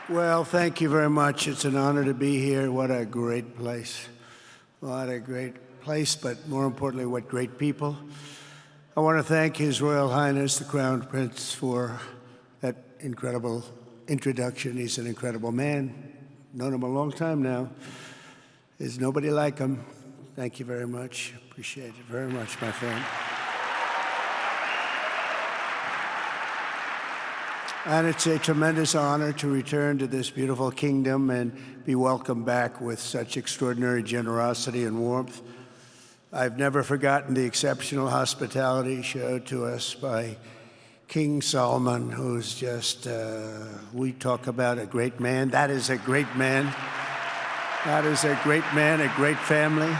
Well, thank you very much. It's an honor to be here. What a great place. What a great place, but more importantly, what great people. I want to thank His Royal Highness, the Crown Prince, for that incredible introduction. He's an incredible man. Known him a long time now. There's nobody like him. Thank you very much. Appreciate it very much, my friend. And it's a tremendous honor to return to this beautiful kingdom and be welcomed back with such extraordinary generosity and warmth. I've never forgotten the exceptional hospitality showed to us by King Solomon, who's just, we talk about a great man. That is a great man. That is a great man, a great family.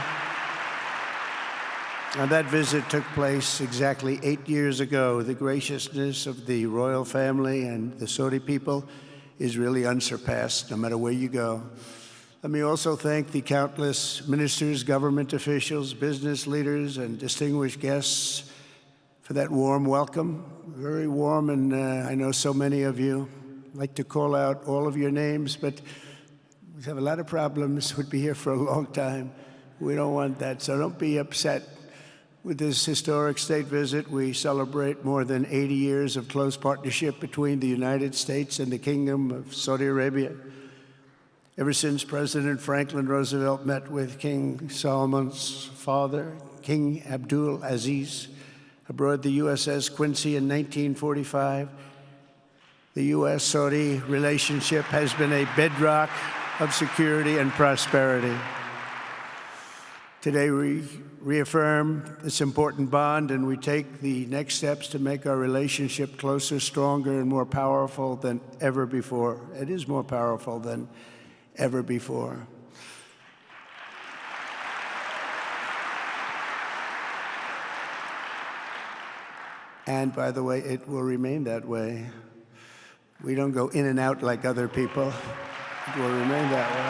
And that visit took place exactly 8 years ago. The graciousness of the royal family and the Saudi people is really unsurpassed, no matter where you go. Let me also thank the countless ministers, government officials, business leaders, and distinguished guests for that warm welcome. Very warm, and I know so many of you. I'd like to call out all of your names, but we have a lot of problems. We'd be here for a long time. We don't want that, so don't be upset. With this historic state visit, we celebrate more than 80 years of close partnership between the United States and the Kingdom of Saudi Arabia. Ever since President Franklin Roosevelt met with King Solomon's father, King Abdul Aziz, aboard the USS Quincy in 1945, the U.S.-Saudi relationship has been a bedrock of security and prosperity. Today, we reaffirm this important bond, and we take the next steps to make our relationship closer, stronger, and more powerful than ever before. It is more powerful than ever before. And by the way, it will remain that way. We don't go in and out like other people. It will remain that way.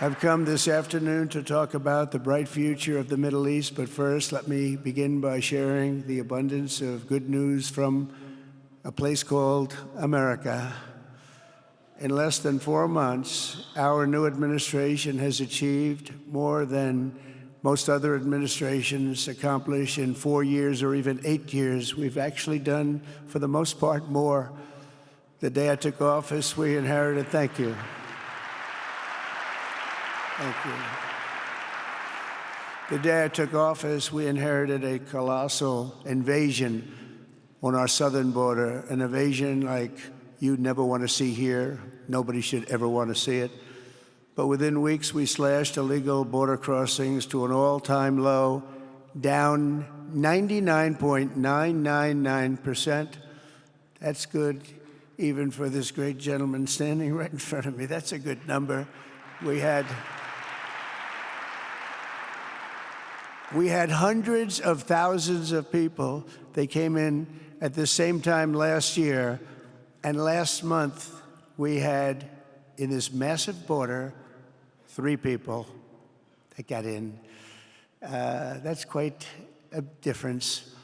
I've come this afternoon to talk about the bright future of the Middle East, but first let me begin by sharing the abundance of good news from a place called America. In less than 4 months, our new administration has achieved more than most other administrations accomplish in 4 years or even 8 years. We've actually done, for the most part, more. The day I took office, we inherited, thank you. Thank you. The day I took office, we inherited a colossal invasion on our southern border, an invasion like you'd never want to see here. Nobody should ever want to see it. But within weeks, we slashed illegal border crossings to an all-time low, down 99.999%. That's good, even for this great gentleman standing right in front of me. That's a good number. We had hundreds of thousands of people. They came in at the same time last year, and last month we had, in this massive border, 3 people that got in. That's quite a difference,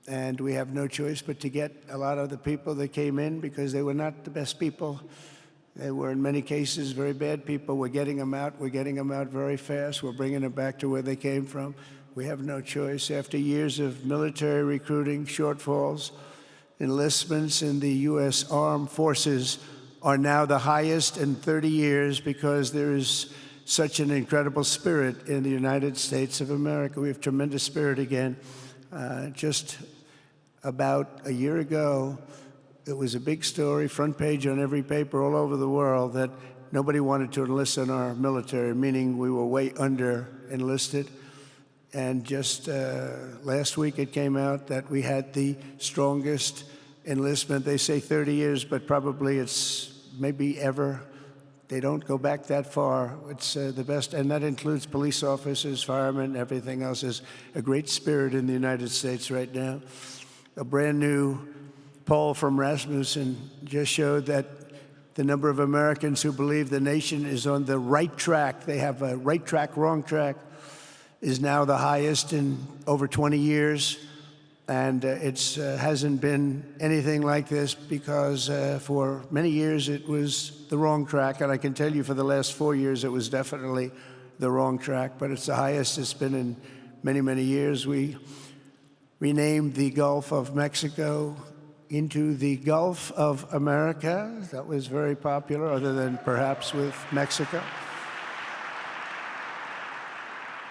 and we have no choice but to get a lot of the people that came in because they were not the best people. They were, in many cases, very bad people. We're getting them out. We're getting them out very fast. We're bringing them back to where they came from. We have no choice. After years of military recruiting shortfalls, enlistments in the U.S. Armed Forces are now the highest in 30 years because there is such an incredible spirit in the United States of America. We have tremendous spirit again. Just about a year ago, it was a big story, front page on every paper all over the world, that nobody wanted to enlist in our military, meaning we were way under enlisted. And just last week it came out that we had the strongest enlistment. They say 30 years, but probably it's maybe ever. They don't go back that far. It's the best, and that includes police officers, firemen, everything else. There's a great spirit in the United States right now. A brand new poll from Rasmussen just showed that the number of Americans who believe the nation is on the right track, they have a right track, wrong track, is now the highest in over 20 years. And it hasn't been anything like this because for many years it was the wrong track. And I can tell you for the last 4 years it was definitely the wrong track, but it's the highest it's been in many, many years. We renamed the Gulf of Mexico into the Gulf of America. That was very popular, other than perhaps with Mexico.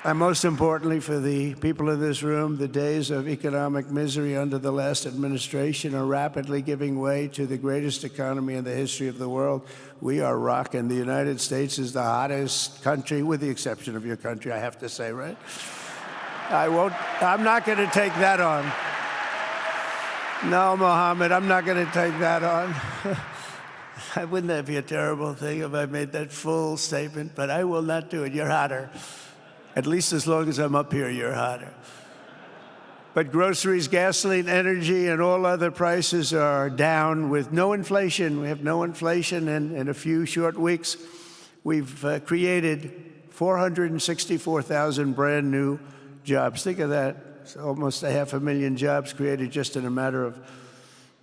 And most importantly for the people in this room, the days of economic misery under the last administration are rapidly giving way to the greatest economy in the history of the world. We are rocking. The United States is the hottest country, with the exception of your country, I have to say, right? I'm not going to take that on. No, Mohammed, I'm not going to take that on. Wouldn't that be a terrible thing if I made that full statement? But I will not do it. You're hotter. At least as long as I'm up here, you're hotter. But groceries, gasoline, energy, and all other prices are down with no inflation. We have no inflation, and in a few short weeks, we've created 464,000 brand new jobs. Think of that. It's almost 500,000 jobs created just in a matter of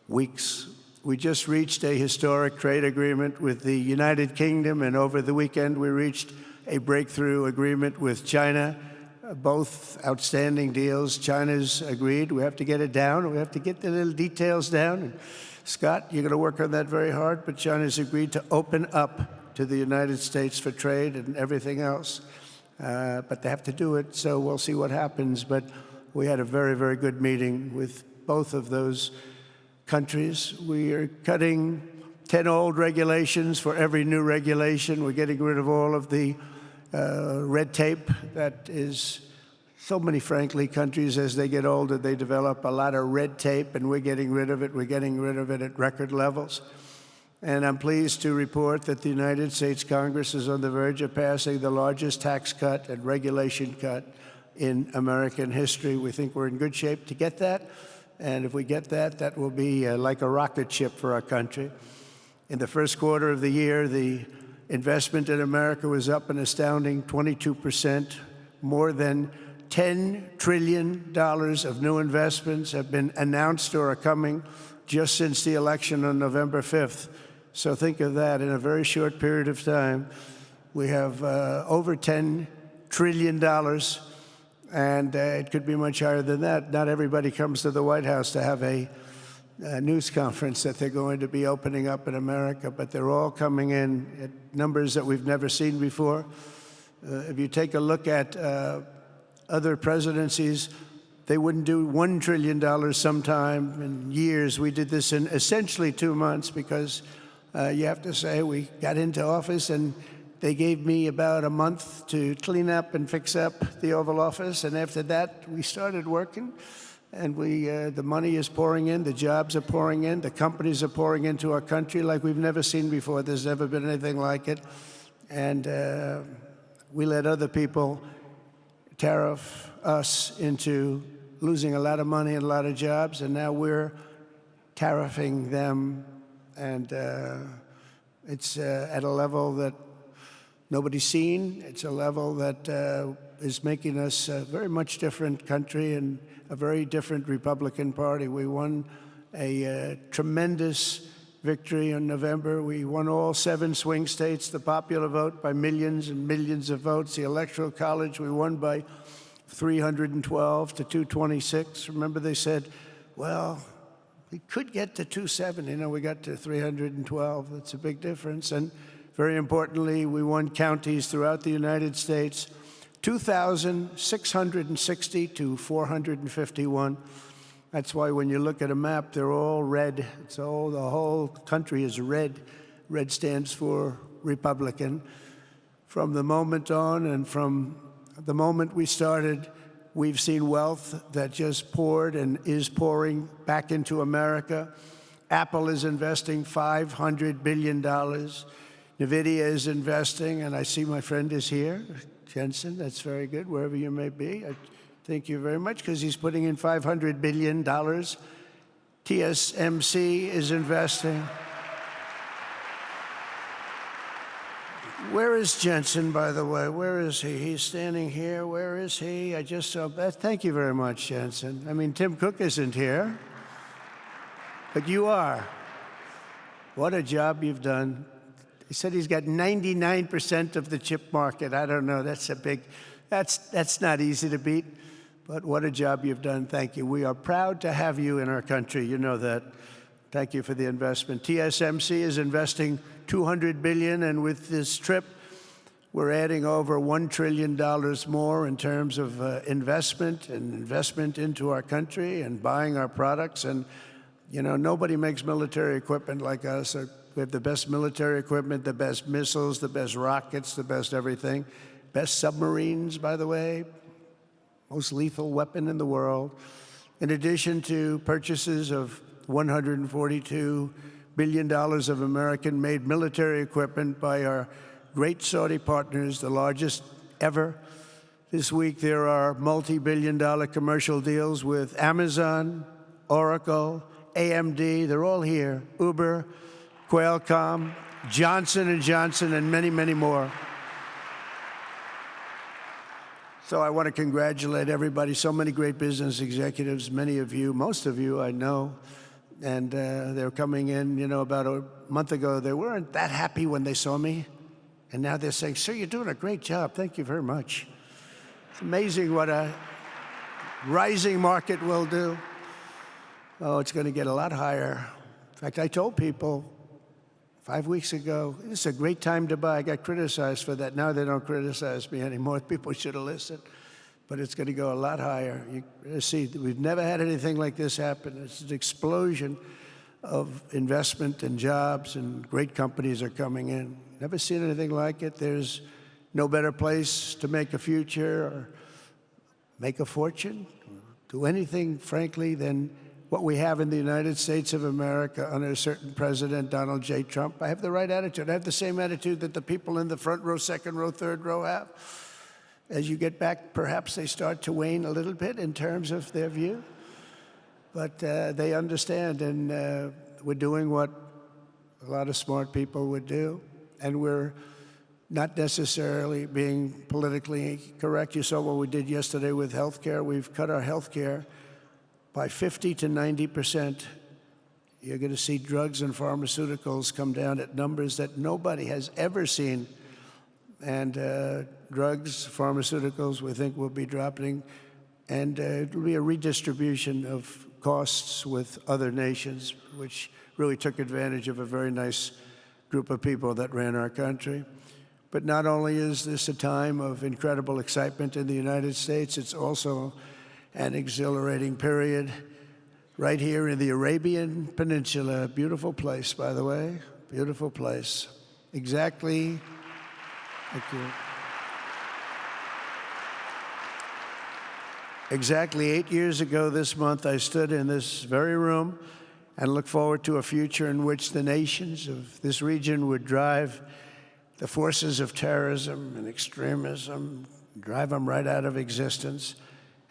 weeks. We just reached a historic trade agreement with the United Kingdom, and over the weekend we reached a breakthrough agreement with China. Both outstanding deals. China's agreed. We have to get it down. We have to get the little details down. And Scott, you're going to work on that very hard, but China's agreed to open up to the United States for trade and everything else. But they have to do it, so we'll see what happens. But we had a very, very good meeting with both of those countries. We are cutting 10 old regulations for every new regulation. We're getting rid of all of the red tape that is so many, frankly, countries, as they get older, they develop a lot of red tape, and we're getting rid of it. We're getting rid of it at record levels. And I'm pleased to report that the United States Congress is on the verge of passing the largest tax cut and regulation cut in American history. We think we're in good shape to get that. And if we get that, that will be like a rocket ship for our country. In the first quarter of the year, the investment in America was up an astounding 22%. More than $10 trillion of new investments have been announced or are coming just since the election on November 5th. So think of that. In a very short period of time, we have over $10 trillion, and it could be much higher than that. Not everybody comes to the White House to have a news conference that they're going to be opening up in America, but they're all coming in at numbers that we've never seen before. If you take a look at other presidencies, they wouldn't do $1 trillion sometime in years. We did this in essentially 2 months because you have to say we got into office and they gave me about a month to clean up and fix up the Oval Office, and after that we started working. And the money is pouring in, the jobs are pouring in, the companies are pouring into our country like we've never seen before. There's never been anything like it. And we let other people tariff us into losing a lot of money and a lot of jobs, and now we're tariffing them. And it's at a level that nobody's seen. It's a level that is making us a very much different country and a very different Republican Party. We won a tremendous victory in November. We won all 7 swing states, the popular vote by millions and millions of votes. The Electoral College, we won by 312 to 226. Remember, they said, well, we could get to 270. No, we got to 312. That's a big difference. And very importantly, we won counties throughout the United States, 2,660 to 451. That's why when you look at a map, they're all red. The whole country is red. Red stands for Republican. From the moment on and from the moment we started, we've seen wealth that just poured and is pouring back into America. Apple is investing $500 billion. NVIDIA is investing, and I see my friend is here. Jensen, that's very good, wherever you may be. I thank you very much, because he's putting in $500 billion. TSMC is investing. Where is Jensen, by the way? Where is he? He's standing here. Where is he? I just saw that. Thank you very much, Jensen. I mean, Tim Cook isn't here, but you are. What a job you've done. He said he's got 99% of the chip market. I don't know. That's a big, that's not easy to beat, but what a job you've done. Thank you. We are proud to have you in our country. You know that. Thank you for the investment. TSMC is investing $200 billion, and with this trip, we're adding over $1 trillion more in terms of investment into our country and buying our products. And, you know, nobody makes military equipment like us. We have the best military equipment, the best missiles, the best rockets, the best everything. Best submarines, by the way, most lethal weapon in the world. In addition to purchases of $142 billion of American-made military equipment by our great Saudi partners, the largest ever. This week, there are multi-billion-dollar commercial deals with Amazon, Oracle, AMD. They're all here. Uber, Qualcomm, Johnson & Johnson, and many, many more. So I want to congratulate everybody. So many great business executives, many of you, most of you I know. And they're coming in, you know, about a month ago. They weren't that happy when they saw me. And now they're saying, sir, you're doing a great job. Thank you very much. It's amazing what a rising market will do. Oh, it's going to get a lot higher. In fact, I told people 5 weeks ago, this is a great time to buy. I got criticized for that. Now they don't criticize me anymore. People should have listened. But it's going to go a lot higher. You see, we've never had anything like this happen. It's an explosion of investment and jobs, and great companies are coming in. Never seen anything like it. There's no better place to make a future or make a fortune, do anything, frankly, than what we have in the United States of America under a certain president, Donald J. Trump. I have the right attitude. I have the same attitude that the people in the front row, second row, third row have. As you get back, perhaps they start to wane a little bit in terms of their view. But they understand, and we're doing what a lot of smart people would do. And we're not necessarily being politically correct. You saw what we did yesterday with health care. We've cut our health care by 50 to 90%. You're going to see drugs and pharmaceuticals come down at numbers that nobody has ever seen. And drugs, pharmaceuticals, we think will be dropping. And it will be a redistribution of costs with other nations, which really took advantage of a very nice group of people that ran our country. But not only is this a time of incredible excitement in the United States, it's also an exhilarating period right here in the Arabian Peninsula. Beautiful place, by the way, beautiful place. Exactly. Thank you. Exactly 8 years ago this month, I stood in this very room and looked forward to a future in which the nations of this region would drive the forces of terrorism and extremism, drive them right out of existence,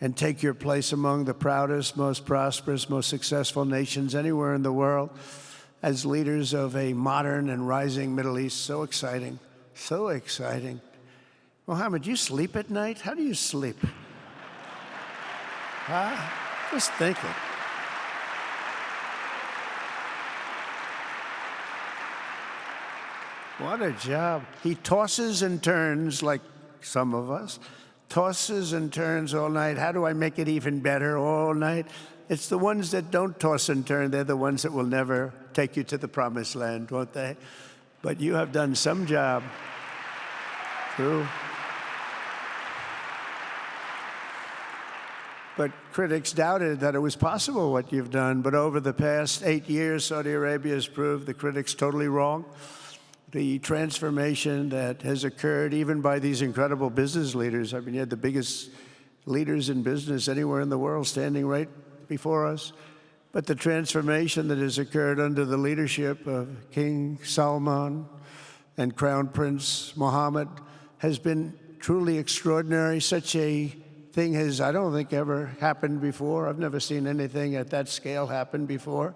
and take your place among the proudest, most prosperous, most successful nations anywhere in the world as leaders of a modern and rising Middle East. So exciting, so exciting. Mohammed, do you sleep at night? How do you sleep? Huh? Just thinking. What a job. He tosses and turns like some of us. Tosses and turns all night. How do I make it even better all night? It's the ones that don't toss and turn. They're the ones that will never take you to the promised land, won't they? But you have done some job. True. But critics doubted that it was possible what you've done. But over the past 8 years, Saudi Arabia has proved the critics totally wrong. The transformation that has occurred even by these incredible business leaders. I mean, you had the biggest leaders in business anywhere in the world standing right before us. But the transformation that has occurred under the leadership of King Salman and Crown Prince Mohammed has been truly extraordinary. Such a thing has, I don't think, ever happened before. I've never seen anything at that scale happen before.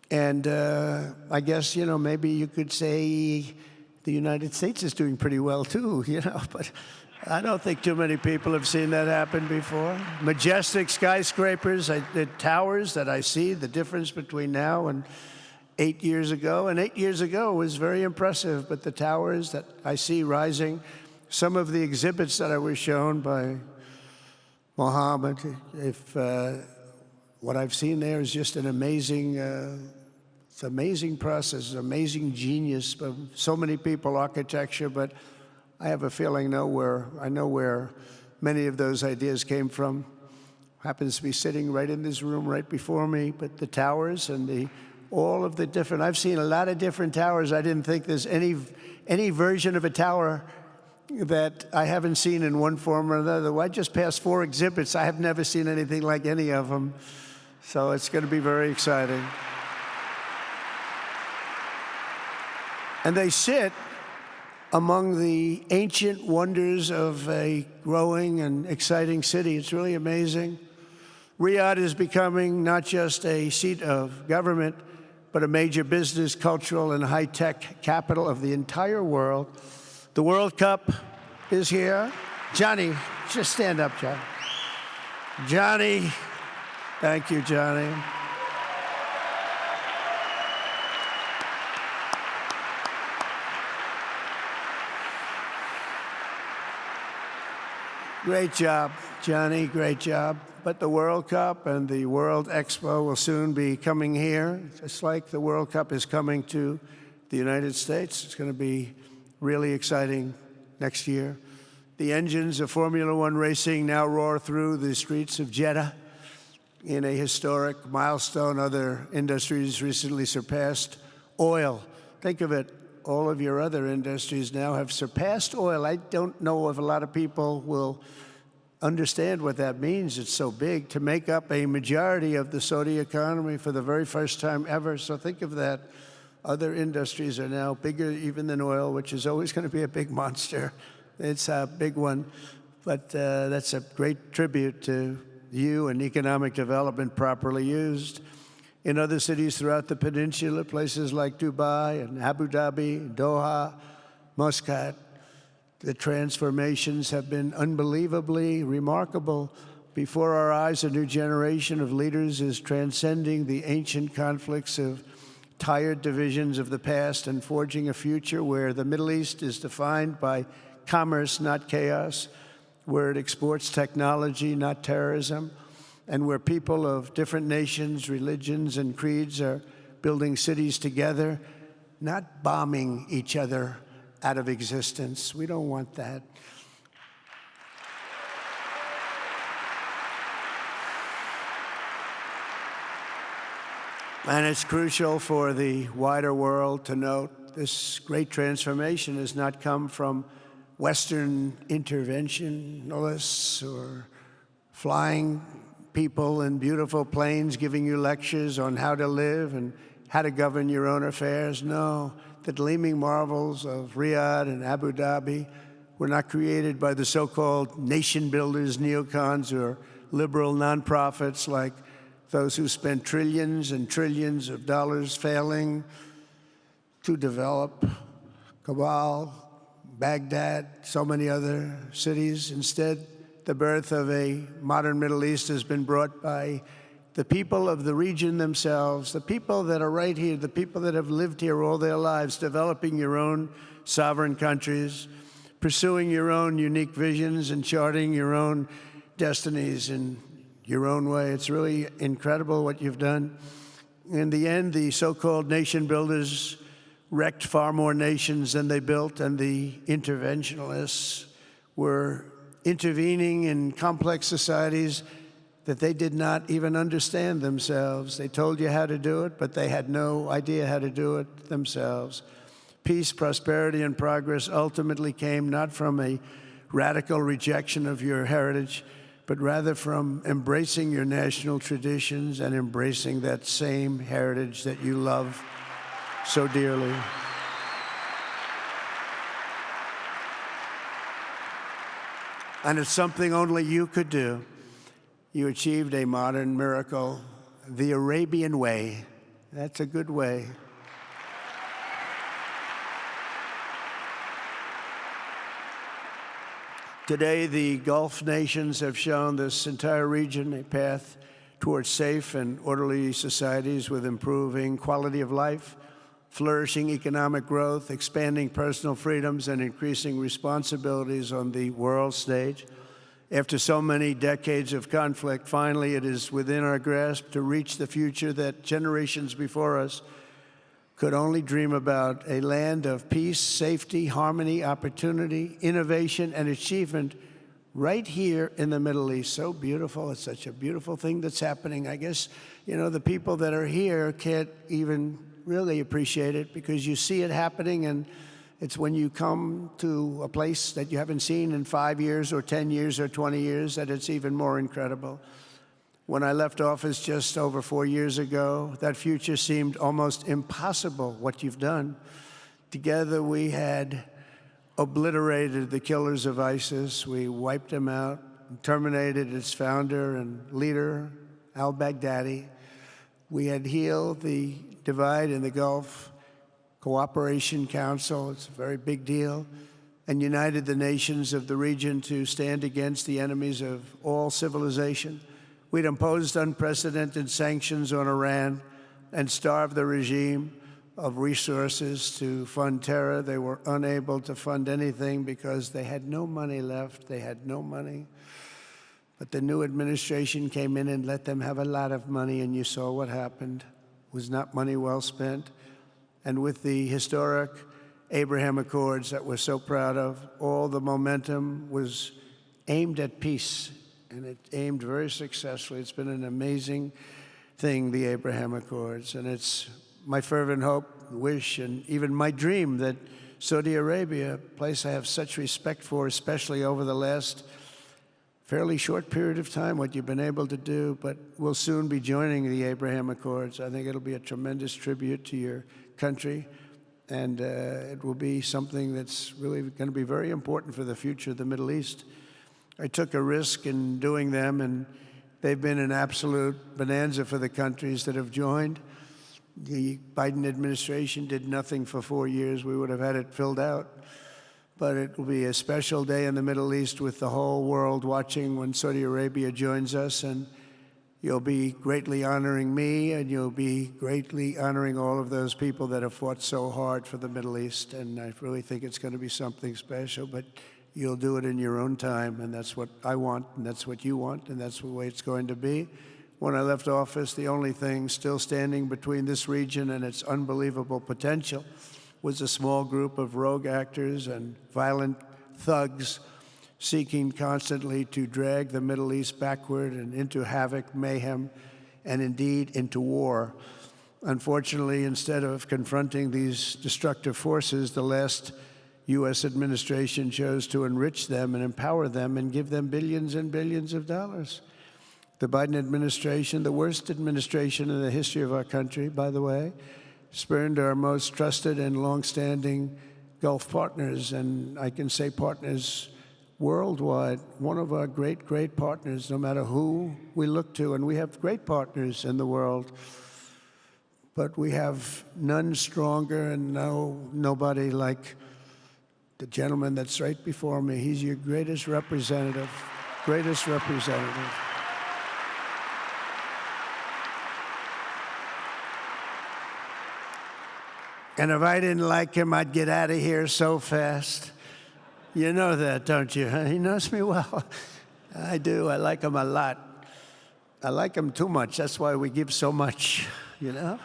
And I guess, you know, maybe you could say the United States is doing pretty well too, you know, but I don't think too many people have seen that happen before. Majestic skyscrapers, the towers that I see, the difference between now and 8 years ago. And 8 years ago was very impressive, but the towers that I see rising, some of the exhibits that I was shown by Mohammed, what I've seen there is just an amazing, it's an amazing process, amazing genius of so many people, architecture, but I have a feeling I know where many of those ideas came from. Happens to be sitting right in this room right before me, but the towers and all of the different, I've seen a lot of different towers. I didn't think there's any version of a tower that I haven't seen in one form or another. Well, I just passed 4 exhibits. I have never seen anything like any of them. So it's going to be very exciting. And they sit among the ancient wonders of a growing and exciting city. It's really amazing. Riyadh is becoming not just a seat of government, but a major business, cultural, and high-tech capital of the entire world. The World Cup is here. Johnny, just stand up, John. Johnny, thank you, Johnny. Great job, Johnny, great job. But the World Cup and the World Expo will soon be coming here, just like the World Cup is coming to the United States. It's going to be really exciting next year. The engines of Formula One racing now roar through the streets of Jeddah in a historic milestone. Other industries recently surpassed oil. Think of it, all of your other industries now have surpassed oil. I don't know if a lot of people will understand what that means. It's so big to make up a majority of the Saudi economy for the very first time ever. So think of that. Other industries are now bigger even than oil, which is always going to be a big monster. It's a big one. But that's a great tribute to you and economic development properly used. In other cities throughout the peninsula, places like Dubai and Abu Dhabi, Doha, Muscat, the transformations have been unbelievably remarkable. Before our eyes, a new generation of leaders is transcending the ancient conflicts of tired divisions of the past and forging a future where the Middle East is defined by commerce, not chaos, where it exports technology, not terrorism, and where people of different nations, religions, and creeds are building cities together, not bombing each other out of existence. We don't want that. And it's crucial for the wider world to note this great transformation has not come from Western interventionists or flying people in beautiful planes giving you lectures on how to live and how to govern your own affairs. No, the gleaming marvels of Riyadh and Abu Dhabi were not created by the so-called nation builders, neocons, or liberal nonprofits like those who spent trillions and trillions of dollars failing to develop Kabul, Baghdad, so many other cities. Instead, the birth of a modern Middle East has been brought by the people of the region themselves, the people that are right here, the people that have lived here all their lives, developing your own sovereign countries, pursuing your own unique visions and charting your own destinies in your own way. It's really incredible what you've done. In the end, the so-called nation builders wrecked far more nations than they built, and the interventionists were intervening in complex societies that they did not even understand themselves. They told you how to do it, but they had no idea how to do it themselves. Peace, prosperity, and progress ultimately came not from a radical rejection of your heritage, but rather from embracing your national traditions and embracing that same heritage that you love so dearly. And it's something only you could do. You achieved a modern miracle, the Arabian way. That's a good way. Today, the Gulf nations have shown this entire region a path towards safe and orderly societies with improving quality of life, flourishing economic growth, expanding personal freedoms, and increasing responsibilities on the world stage. After so many decades of conflict, finally it is within our grasp to reach the future that generations before us could only dream about, a land of peace, safety, harmony, opportunity, innovation, and achievement right here in the Middle East. So beautiful. It's such a beautiful thing that's happening. I guess, the people that are here can't even really appreciate it because you see it happening, and it's when you come to a place that you haven't seen in 5 years or 10 years or 20 years that it's even more incredible. When I left office just over 4 years ago, that future seemed almost impossible, what you've done. Together we had obliterated the killers of ISIS. We wiped them out, terminated its founder and leader, al-Baghdadi. We had healed the divide in the Gulf Cooperation Council, it's a very big deal, and united the nations of the region to stand against the enemies of all civilization. We'd imposed unprecedented sanctions on Iran and starved the regime of resources to fund terror. They were unable to fund anything because they had no money left. They had no money. But the new administration came in and let them have a lot of money, and you saw what happened. It was not money well spent. And with the historic Abraham Accords that we're so proud of, all the momentum was aimed at peace, and it aimed very successfully. It's been an amazing thing, the Abraham Accords, and it's my fervent hope, wish, and even my dream that Saudi Arabia, a place I have such respect for, especially over the last fairly short period of time, what you've been able to do, but we'll soon be joining the Abraham Accords. I think it'll be a tremendous tribute to your country, and it will be something that's really going to be very important for the future of the Middle East. I took a risk in doing them, and they've been an absolute bonanza for the countries that have joined. The Biden administration did nothing for 4 years. We would have had it filled out. But it will be a special day in the Middle East with the whole world watching when Saudi Arabia joins us, and you'll be greatly honoring me, and you'll be greatly honoring all of those people that have fought so hard for the Middle East, and I really think it's going to be something special, but you'll do it in your own time, and that's what I want, and that's what you want, and that's the way it's going to be. When I left office, the only thing still standing between this region and its unbelievable potential was a small group of rogue actors and violent thugs seeking constantly to drag the Middle East backward and into havoc, mayhem, and indeed into war. Unfortunately, instead of confronting these destructive forces, the last U.S. administration chose to enrich them and empower them and give them billions and billions of dollars. The Biden administration, the worst administration in the history of our country, by the way, spurned our most trusted and longstanding Gulf partners, and I can say partners worldwide, one of our great, great partners, no matter who we look to, and we have great partners in the world, but we have none stronger and nobody like the gentleman that's right before me. He's your greatest representative, greatest representative. And if I didn't like him, I'd get out of here so fast. You know that, don't you? He knows me well. I do. I like him a lot. I like him too much. That's why we give so much, you know?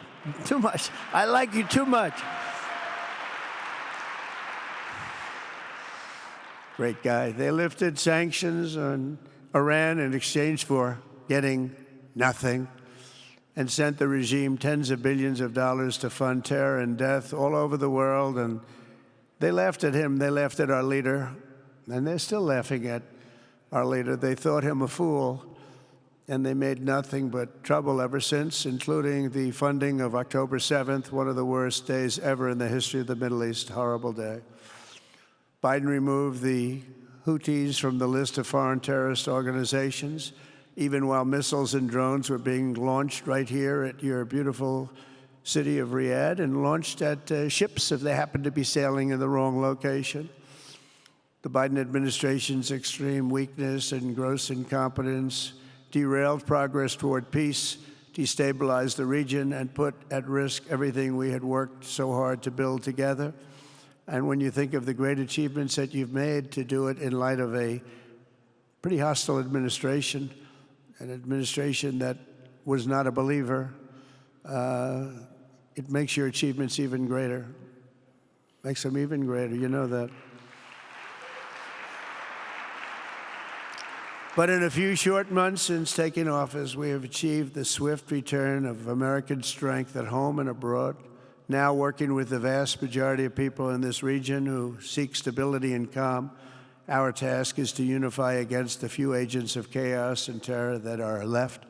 Too much. I like you too much. Great guy. They lifted sanctions on Iran in exchange for getting nothing, and sent the regime tens of billions of dollars to fund terror and death all over the world. And they laughed at him. They laughed at our leader. And they're still laughing at our leader. They thought him a fool. And they made nothing but trouble ever since, including the funding of October 7th, one of the worst days ever in the history of the Middle East. Horrible day. Biden removed the Houthis from the list of foreign terrorist organizations, even while missiles and drones were being launched right here at your beautiful city of Riyadh and launched at ships if they happened to be sailing in the wrong location. The Biden administration's extreme weakness and gross incompetence derailed progress toward peace, destabilized the region, and put at risk everything we had worked so hard to build together. And when you think of the great achievements that you've made, to do it in light of a pretty hostile administration, an administration that was not a believer, it makes your achievements even greater. Makes them even greater, you know that. But in a few short months since taking office, we have achieved the swift return of American strength at home and abroad, now working with the vast majority of people in this region who seek stability and calm. Our task is to unify against the few agents of chaos and terror that are left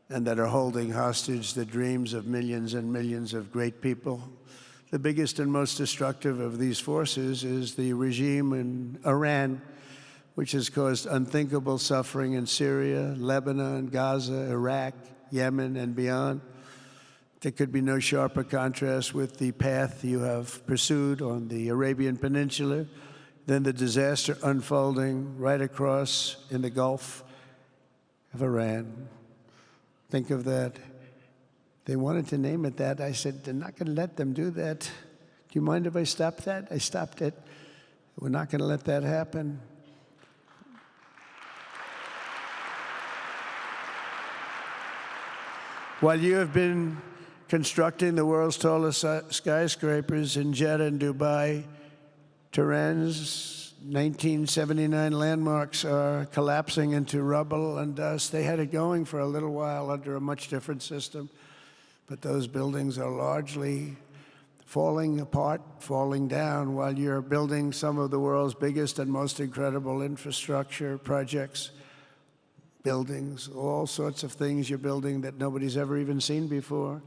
and that are holding hostage the dreams of millions and millions of great people. The biggest and most destructive of these forces is the regime in Iran, which has caused unthinkable suffering in Syria, Lebanon, Gaza, Iraq, Yemen, and beyond. There could be no sharper contrast with the path you have pursued on the Arabian Peninsula than the disaster unfolding right across in the Gulf of Iran. Think of that. They wanted to name it that. I said, they're not going to let them do that. Do you mind if I stop that? I stopped it. We're not going to let that happen. While you have been constructing the world's tallest skyscrapers in Jeddah and Dubai, Tehran's 1979 landmarks are collapsing into rubble and dust. They had it going for a little while under a much different system, but those buildings are largely falling apart, falling down, while you're building some of the world's biggest and most incredible infrastructure projects. Buildings, all sorts of things you're building that nobody's ever even seen before.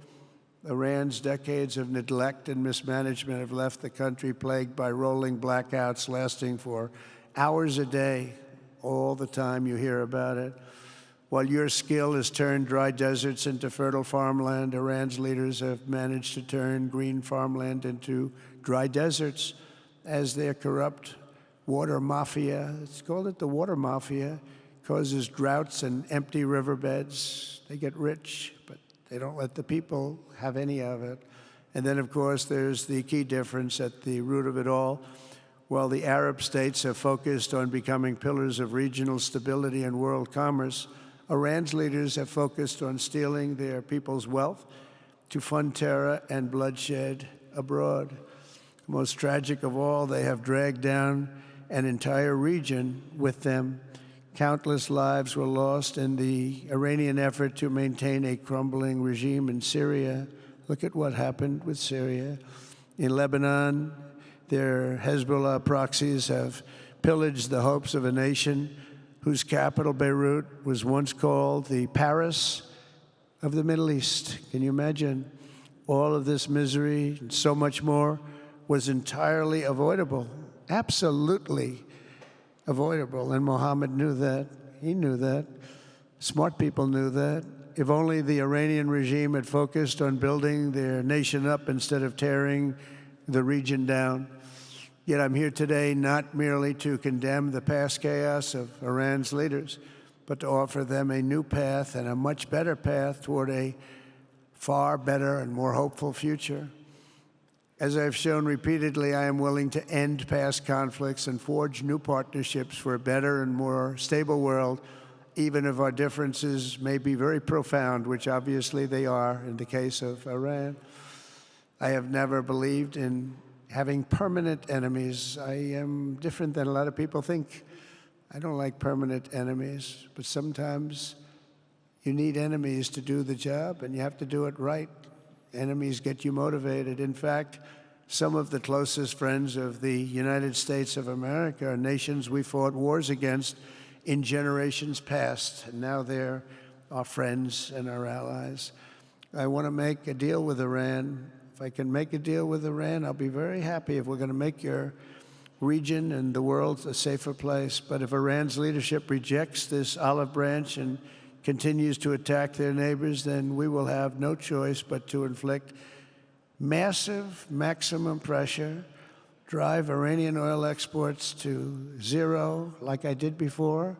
Iran's decades of neglect and mismanagement have left the country plagued by rolling blackouts lasting for hours a day. All the time you hear about it. While your skill has turned dry deserts into fertile farmland, Iran's leaders have managed to turn green farmland into dry deserts as their corrupt water mafia, it's called it the water mafia, causes droughts and empty riverbeds. They get rich, but they don't let the people have any of it. And then, of course, there's the key difference at the root of it all. While the Arab states have focused on becoming pillars of regional stability and world commerce, Iran's leaders have focused on stealing their people's wealth to fund terror and bloodshed abroad. Most tragic of all, they have dragged down an entire region with them. Countless lives were lost in the Iranian effort to maintain a crumbling regime in Syria. Look at what happened with Syria. In Lebanon, their Hezbollah proxies have pillaged the hopes of a nation whose capital, Beirut, was once called the Paris of the Middle East. Can you imagine? All of this misery and so much more was entirely avoidable, absolutely avoidable, and Mohammed knew that. He knew that. Smart people knew that. If only the Iranian regime had focused on building their nation up instead of tearing the region down. Yet I'm here today not merely to condemn the past chaos of Iran's leaders, but to offer them a new path and a much better path toward a far better and more hopeful future. As I've shown repeatedly, I am willing to end past conflicts and forge new partnerships for a better and more stable world, even if our differences may be very profound, which obviously they are in the case of Iran. I have never believed in having permanent enemies. I am different than a lot of people think. I don't like permanent enemies, but sometimes you need enemies to do the job, and you have to do it right. Enemies get you motivated. In fact, some of the closest friends of the United States of America are nations we fought wars against in generations past, and now they're our friends and our allies. I want to make a deal with Iran. If I can make a deal with Iran, I'll be very happy if we're going to make your region and the world a safer place. But if Iran's leadership rejects this olive branch and continues to attack their neighbors, then we will have no choice but to inflict massive, maximum pressure, drive Iranian oil exports to zero like I did before.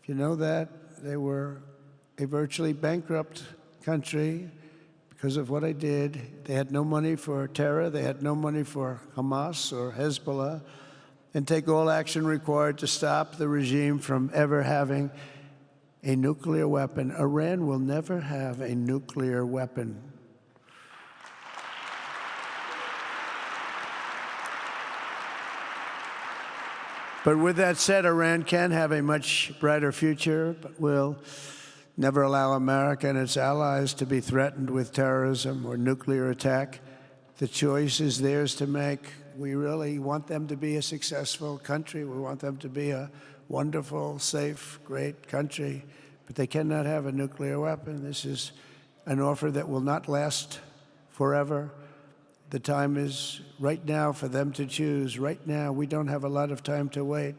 If you know that, they were a virtually bankrupt country because of what I did. They had no money for terror. They had no money for Hamas or Hezbollah, and take all action required to stop the regime from ever having a nuclear weapon. Iran will never have a nuclear weapon. But with that said, Iran can have a much brighter future, but will never allow America and its allies to be threatened with terrorism or nuclear attack. The choice is theirs to make. We really want them to be a successful country. We want them to be a wonderful, safe, great country, but they cannot have a nuclear weapon. This is an offer that will not last forever. The time is right now for them to choose. Right now, we don't have a lot of time to wait.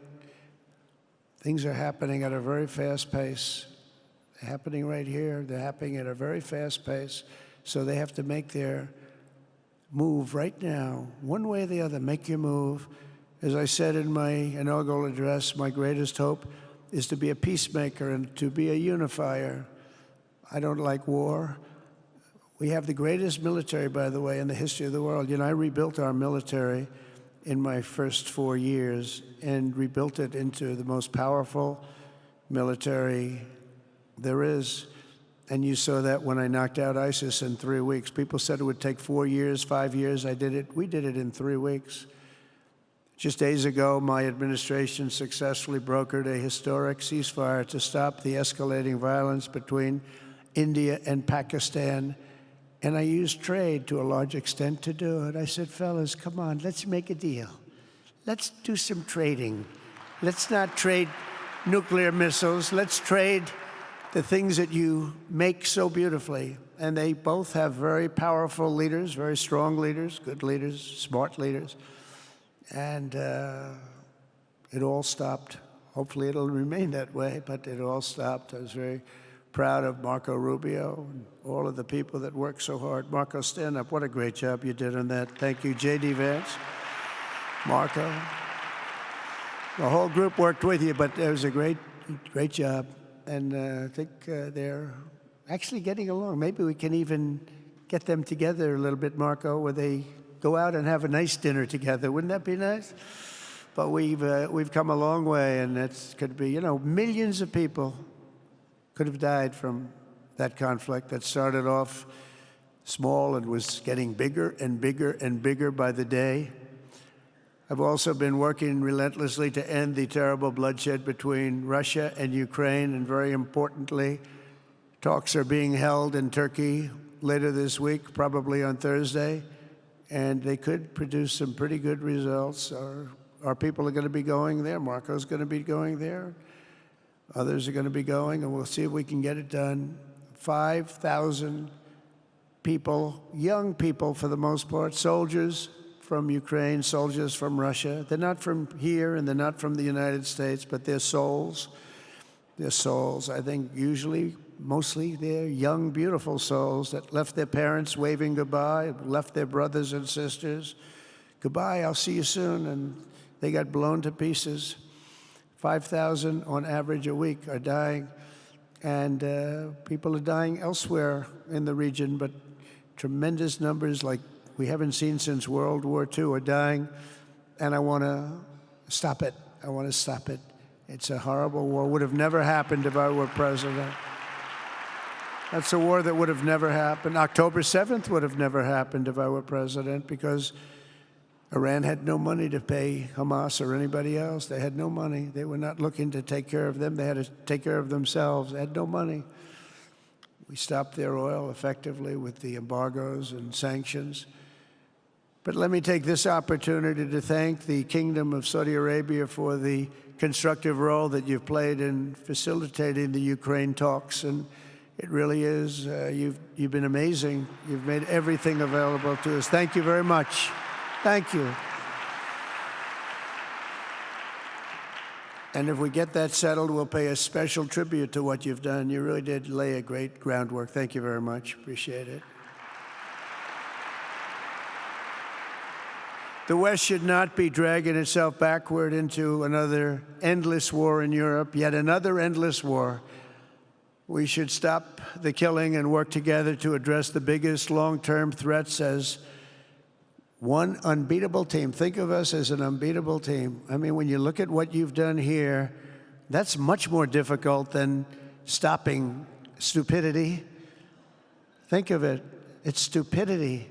Things are happening at a very fast pace. They're happening right here. They're happening at a very fast pace. So they have to make their move right now, one way or the other. Make your move. As I said in my inaugural address, my greatest hope is to be a peacemaker and to be a unifier. I don't like war. We have the greatest military, by the way, in the history of the world. You know, I rebuilt our military in my first 4 years and rebuilt it into the most powerful military there is. And you saw that when I knocked out ISIS in 3 weeks. People said it would take 4 years, 5 years. I did it. We did it in 3 weeks. Just days ago, my administration successfully brokered a historic ceasefire to stop the escalating violence between India and Pakistan. And I used trade to a large extent to do it. I said, fellas, come on, let's make a deal. Let's do some trading. Let's not trade nuclear missiles. Let's trade the things that you make so beautifully. And they both have very powerful leaders, very strong leaders, good leaders, smart leaders. And it all stopped. Hopefully it'll remain that way, but it all stopped. I was very proud of Marco Rubio and all of the people that worked so hard. Marco, stand up. What a great job you did on that. Thank you, J.D. Vance, Marco. The whole group worked with you, but it was a great job. And I think they're actually getting along. Maybe we can even get them together a little bit, Marco, where they go out and have a nice dinner together. Wouldn't that be nice? But we've come a long way, and it could be, you know, millions of people could have died from that conflict that started off small and was getting bigger and bigger and bigger by the day. I've also been working relentlessly to end the terrible bloodshed between Russia and Ukraine, and very importantly, talks are being held in Turkey later this week, probably on Thursday, and they could produce some pretty good results. Our people are going to be going there. Marco's going to be going there. Others are going to be going, and we'll see if we can get it done. 5,000 people, young people for the most part, soldiers from Ukraine, soldiers from Russia. They're not from here and they're not from the United States, but they're souls. They're souls. I think usually, mostly, they're young, beautiful souls that left their parents waving goodbye, left their brothers and sisters. Goodbye, I'll see you soon. And they got blown to pieces. 5,000 on average a week are dying. And people are dying elsewhere in the region, but tremendous numbers like we haven't seen since World War II are dying. And I want to stop it. I want to stop it. It's a horrible war. Would have never happened if I were president. That's a war that would have never happened. October 7th would have never happened if I were president, because Iran had no money to pay Hamas or anybody else. They had no money. They were not looking to take care of them. They had to take care of themselves. They had no money. We stopped their oil effectively with the embargoes and sanctions. But let me take this opportunity to thank the Kingdom of Saudi Arabia for the constructive role that you've played in facilitating the Ukraine talks. And it really is, you've been amazing. You've made everything available to us. Thank you very much. Thank you. And if we get that settled, we'll pay a special tribute to what you've done. You really did lay a great groundwork. Thank you very much. Appreciate it. The West should not be dragging itself backward into another endless war in Europe, yet another endless war. We should stop the killing and work together to address the biggest long-term threats as one unbeatable team. Think of us as an unbeatable team. I mean, when you look at what you've done here, that's much more difficult than stopping stupidity. Think of it. It's stupidity.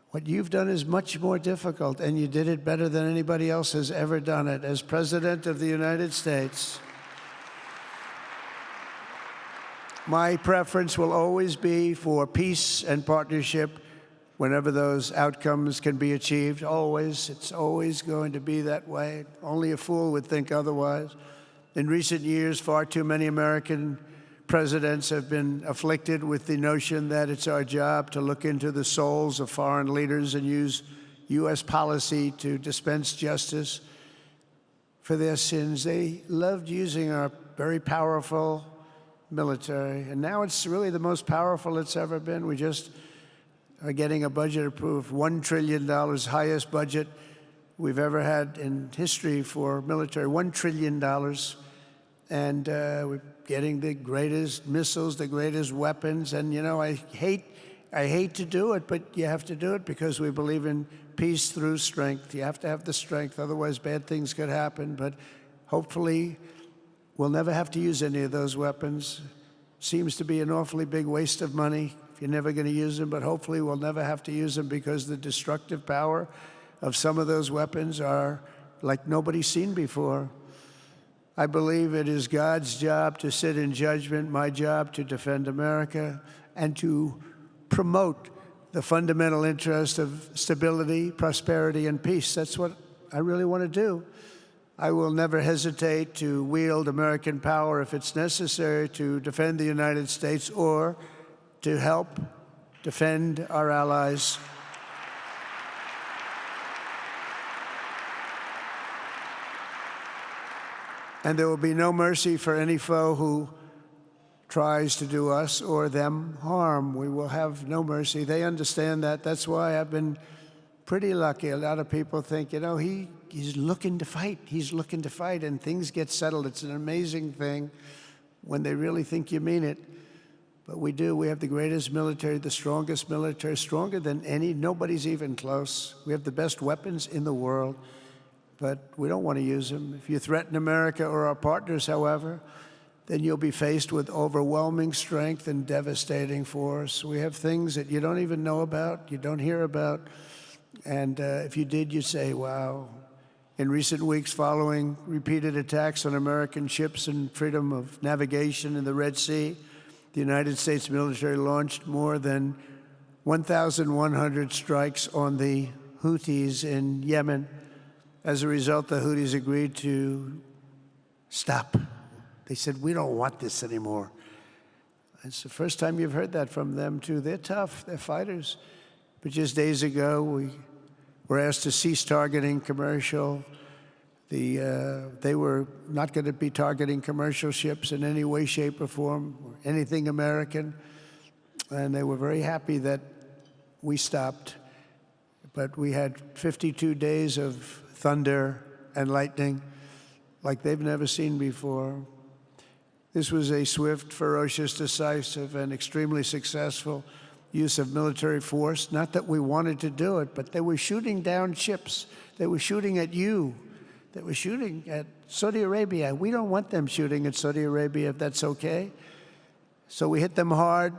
What you've done is much more difficult, and you did it better than anybody else has ever done it. As President of the United States, my preference will always be for peace and partnership whenever those outcomes can be achieved. Always. It's always going to be that way. Only a fool would think otherwise. In recent years, far too many American presidents have been afflicted with the notion that it's our job to look into the souls of foreign leaders and use U.S. policy to dispense justice for their sins. They loved using our very powerful military, and now it's really the most powerful it's ever been. We just are getting a budget approved, $1 trillion, highest budget we've ever had in history for military, $1 trillion. And we're getting the greatest missiles, the greatest weapons. And, you know, I hate to do it, but you have to do it because we believe in peace through strength. You have to have the strength, otherwise bad things could happen. But hopefully we'll never have to use any of those weapons. Seems to be an awfully big waste of money if you're never going to use them, but hopefully we'll never have to use them because the destructive power of some of those weapons are like nobody's seen before. I believe it is God's job to sit in judgment, my job to defend America, and to promote the fundamental interest of stability, prosperity, and peace. That's what I really want to do. I will never hesitate to wield American power if it's necessary to defend the United States or to help defend our allies. And there will be no mercy for any foe who tries to do us or them harm. We will have no mercy. They understand that. That's why I've been pretty lucky. A lot of people think, you know, he's looking to fight. He's looking to fight, and things get settled. It's an amazing thing when they really think you mean it. But we do. We have the greatest military, the strongest military, stronger than any. Nobody's even close. We have the best weapons in the world. But we don't want to use them. If you threaten America or our partners, however, then you'll be faced with overwhelming strength and devastating force. We have things that you don't even know about, you don't hear about, and if you did, you'd say, wow. In recent weeks, following repeated attacks on American ships and freedom of navigation in the Red Sea, the United States military launched more than 1,100 strikes on the Houthis in Yemen. As a result, the Houthis agreed to stop. They said, we don't want this anymore. It's the first time you've heard that from them, too. They're tough. They're fighters. But just days ago, we were asked to cease targeting commercial. They were not going to be targeting commercial ships in any way, shape, or form, or anything American. And they were very happy that we stopped. But we had 52 days of thunder and lightning like they've never seen before. This was a swift, ferocious, decisive, and extremely successful use of military force. Not that we wanted to do it, but they were shooting down ships. They were shooting at you. They were shooting at Saudi Arabia. We don't want them shooting at Saudi Arabia, if that's okay. So we hit them hard.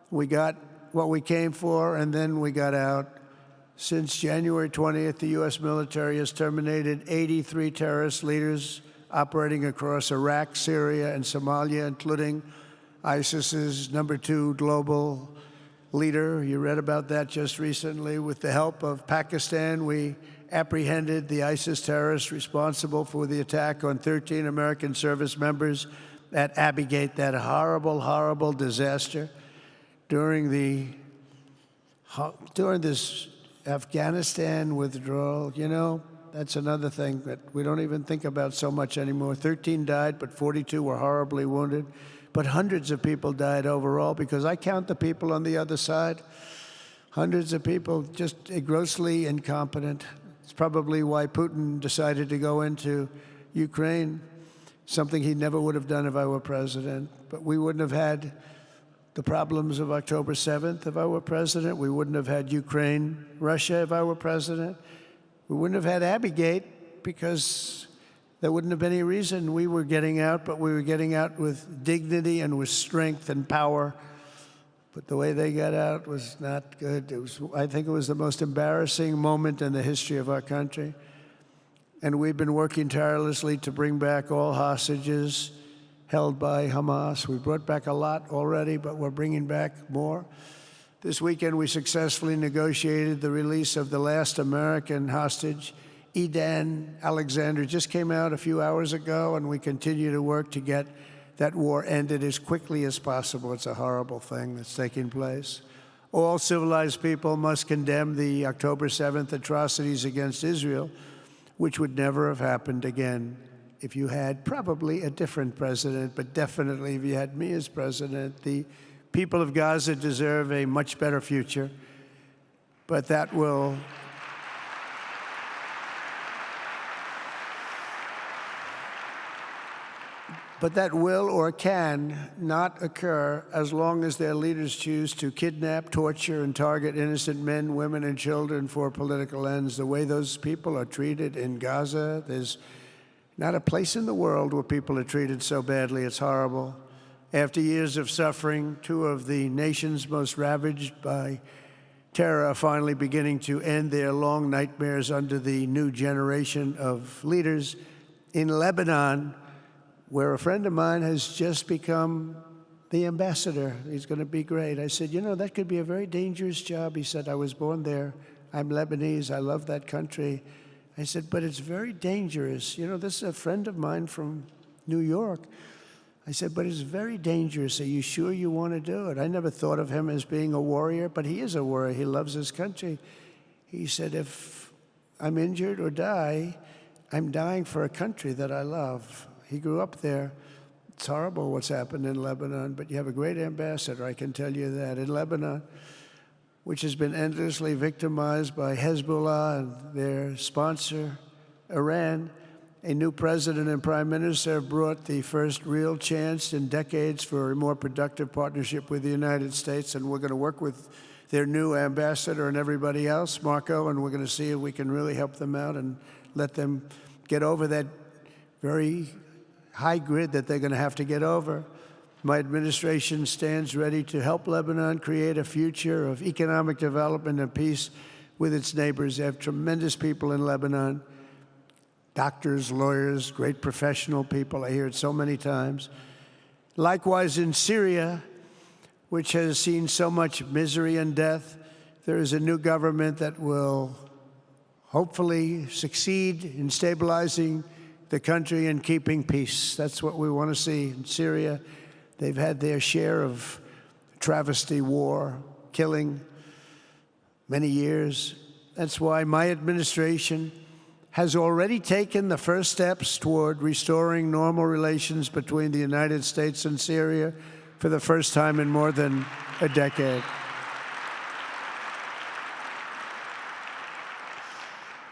We got what we came for, and then we got out. Since January 20th, the U.S. military has terminated 83 terrorist leaders operating across Iraq, Syria, and Somalia, including ISIS's #2 global leader. You read about that just recently. With the help of Pakistan, we apprehended the ISIS terrorists responsible for the attack on 13 American service members at Abbey Gate, that horrible, horrible disaster. During this Afghanistan withdrawal, you know, that's another thing that we don't even think about so much anymore. 13 died, but 42 were horribly wounded. But hundreds of people died overall, because I count the people on the other side. Hundreds of people just grossly incompetent. It's probably why Putin decided to go into Ukraine, something he never would have done if I were president. But we wouldn't have had the problems of October 7th if I were president. We wouldn't have had Ukraine, Russia if I were president. We wouldn't have had Abbeygate because there wouldn't have been any reason we were getting out, but we were getting out with dignity and with strength and power. But the way they got out was not good. I think it was the most embarrassing moment in the history of our country. And we've been working tirelessly to bring back all hostages held by Hamas. We brought back a lot already, but we're bringing back more. This weekend, we successfully negotiated the release of the last American hostage, Edan Alexander. Just came out a few hours ago, and we continue to work to get that war ended as quickly as possible. It's a horrible thing that's taking place. All civilized people must condemn the October 7th atrocities against Israel, which would never have happened again if you had probably a different president, but definitely if you had me as president. The people of Gaza deserve a much better future, but that will or can not occur as long as their leaders choose to kidnap, torture, and target innocent men, women, and children for political ends. The way those people are treated in Gaza, there's not a place in the world where people are treated so badly. It's horrible. After years of suffering, two of the nations most ravaged by terror are finally beginning to end their long nightmares under the new generation of leaders. In Lebanon, where a friend of mine has just become the ambassador. He's going to be great. I said, you know, that could be a very dangerous job. He said, I was born there. I'm Lebanese. I love that country. I said, but it's very dangerous. You know, this is a friend of mine from New York. I said, but it's very dangerous. Are you sure you want to do it? I never thought of him as being a warrior, but he is a warrior. He loves his country. He said, if I'm injured or die, I'm dying for a country that I love. He grew up there. It's horrible what's happened in Lebanon, but you have a great ambassador, I can tell you that. In Lebanon, which has been endlessly victimized by Hezbollah and their sponsor, Iran, a new president and prime minister have brought the first real chance in decades for a more productive partnership with the United States, and we're going to work with their new ambassador and everybody else, Marco, and we're going to see if we can really help them out and let them get over that very high grid that they're going to have to get over. My administration stands ready to help Lebanon create a future of economic development and peace with its neighbors. They have tremendous people in Lebanon, doctors, lawyers, great professional people. I hear it so many times. Likewise, in Syria, which has seen so much misery and death, there is a new government that will hopefully succeed in stabilizing the country and keeping peace. That's what we want to see in Syria. They've had their share of travesty, war, killing, many years. That's why my administration has already taken the first steps toward restoring normal relations between the United States and Syria for the first time in more than a decade.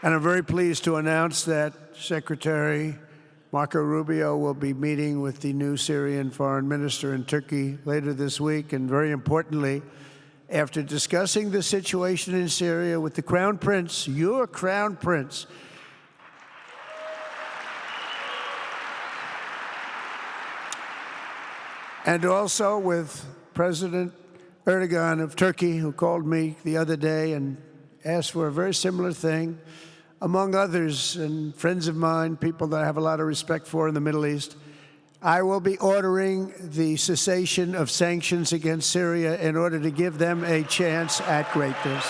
And I'm very pleased to announce that Secretary Marco Rubio will be meeting with the new Syrian foreign minister in Turkey later this week. And very importantly, after discussing the situation in Syria with the Crown Prince, your Crown Prince, and also with President Erdogan of Turkey, who called me the other day and asked for a very similar thing, among others, and friends of mine, people that I have a lot of respect for in the Middle East, I will be ordering the cessation of sanctions against Syria in order to give them a chance at greatness.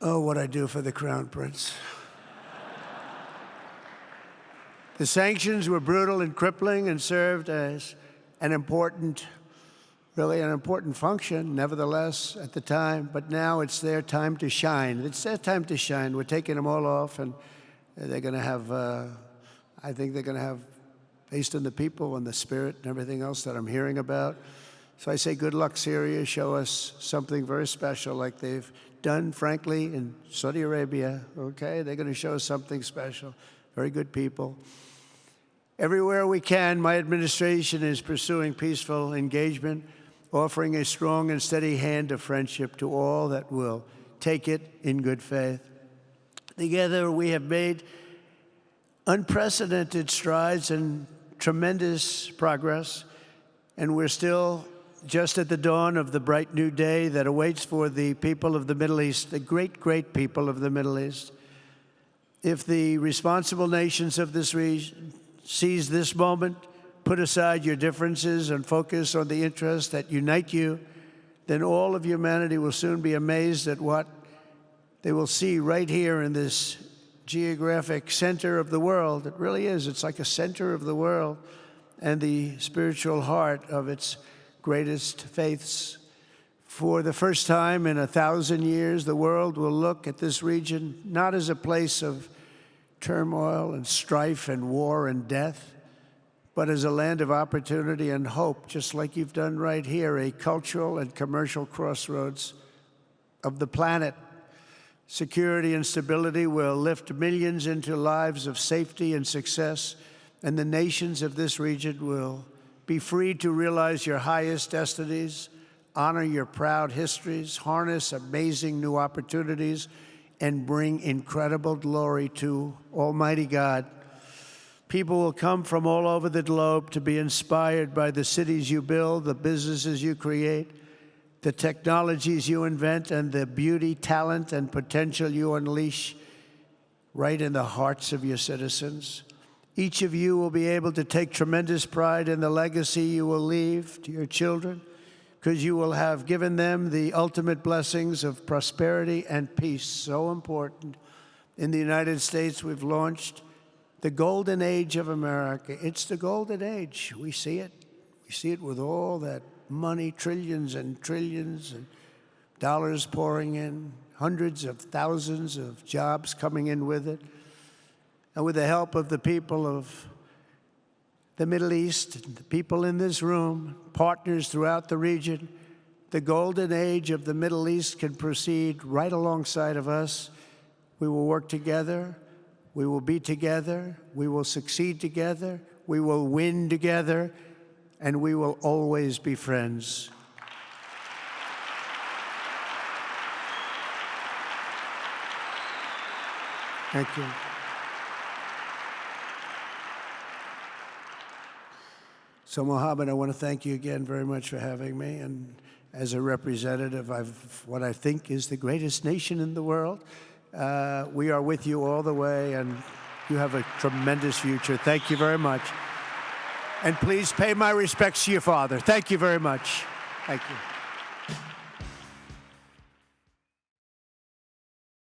Oh, what I do for the Crown Prince. The sanctions were brutal and crippling and served as an important, really an important function, nevertheless, at the time. But now it's their time to shine. It's their time to shine. We're taking them all off, and they're going to have, I think they're going to have, based on the people and the spirit and everything else that I'm hearing about. So I say good luck, Syria. Show us something very special like they've done, frankly, in Saudi Arabia, okay? They're going to show us something special. Very good people. Everywhere we can, my administration is pursuing peaceful engagement, offering a strong and steady hand of friendship to all that will take it in good faith. Together, we have made unprecedented strides and tremendous progress, and we're still just at the dawn of the bright new day that awaits for the people of the Middle East, the great, great people of the Middle East. If the responsible nations of this region seize this moment, put aside your differences and focus on the interests that unite you, then all of humanity will soon be amazed at what they will see right here in this geographic center of the world. It really is. It's like a center of the world and the spiritual heart of its greatest faiths. For the first time in 1,000 years, the world will look at this region not as a place of turmoil and strife and war and death, but as a land of opportunity and hope, just like you've done right here, a cultural and commercial crossroads of the planet. Security and stability will lift millions into lives of safety and success, and the nations of this region will be free to realize your highest destinies, honor your proud histories, harness amazing new opportunities, and bring incredible glory to Almighty God. People will come from all over the globe to be inspired by the cities you build, the businesses you create, the technologies you invent, and the beauty, talent, and potential you unleash right in the hearts of your citizens. Each of you will be able to take tremendous pride in the legacy you will leave to your children, because you will have given them the ultimate blessings of prosperity and peace, so important. In the United States, we've launched the golden age of America. It's the golden age. We see it. We see it with all that money, trillions and trillions of dollars pouring in, hundreds of thousands of jobs coming in with it. And with the help of the people of the Middle East, the people in this room, partners throughout the region, the golden age of the Middle East can proceed right alongside of us. We will work together. We will be together. We will succeed together. We will win together. And we will always be friends. Thank you. So, Mohammed, I want to thank you again very much for having me. And as a representative of what I think is the greatest nation in the world, we are with you all the way, and you have a tremendous future. Thank you very much. And please pay my respects to your father. Thank you very much. Thank you.